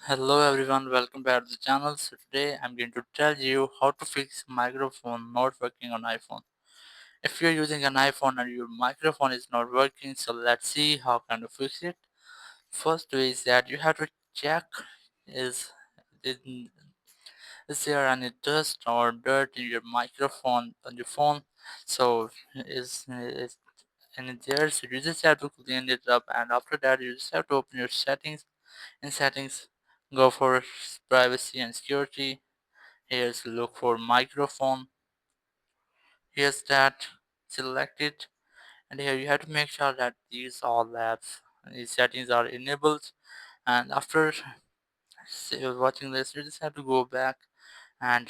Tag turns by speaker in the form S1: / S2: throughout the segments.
S1: Hello everyone, welcome back to the channel. So today I'm going to tell you how to fix microphone not working on iPhone. If you're using an iPhone and your microphone is not working, so let's see how can you fix it. First way is that you have to check is is is there any dust or dirt in your microphone on your phone. So is any there, so you just have to clean it up, and after that you just have to open your settings. In settings, go for privacy and security. Here's look for microphone. Here's that. Select it, and here you have to make sure that these settings are enabled. And after watching this, you just have to go back and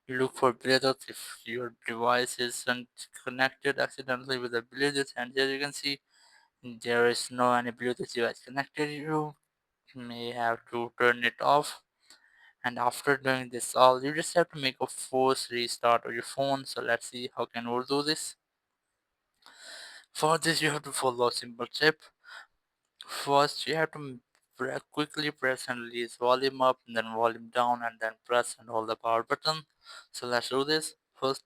S1: look for Bluetooth if your device isn't connected accidentally with the Bluetooth. And here you can see there is no any Bluetooth device connected. You may have to turn it off. And after doing this all, you just have to make a force restart of your phone. So let's see how can we do this. For this you have to follow a simple tip. First you have to quickly press and release volume up, and then volume down, and then press and hold the power button. So let's do this. First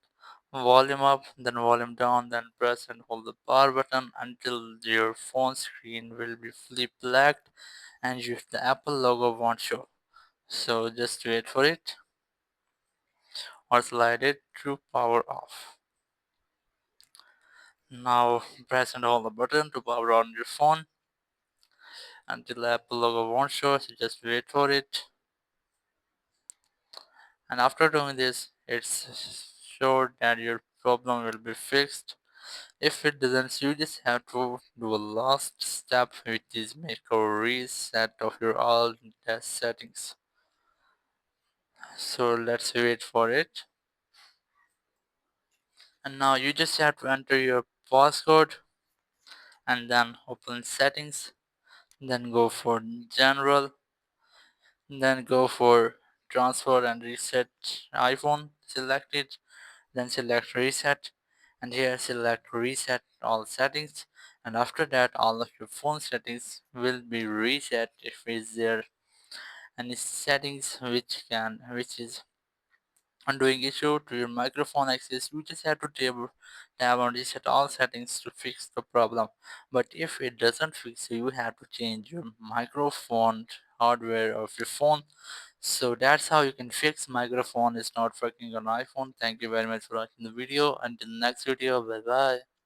S1: volume up, then volume down, then press and hold the power button until your phone screen will be fully black and the Apple logo won't show. So just wait for it or slide it to power off. Now press and hold the button to power on your phone until the Apple logo won't show, so just wait for it. And after doing this, it's sure that your problem will be fixed. If it doesn't, you just have to do a last step, which is make a reset of your all the settings. So let's wait for it. And now you just have to enter your passcode and then open settings, then go for general, then go for transfer and reset iPhone, select it, then select reset, and here select reset all settings, and after that all of your phone settings will be reset. If is there any settings which is undoing issue to your microphone access, you just have to tab on reset all settings to fix the problem. But if it doesn't fix, you have to change your microphone hardware of your phone. So that's how you can fix microphone is not working on iPhone. Thank you very much for watching the video. Until next video, bye bye.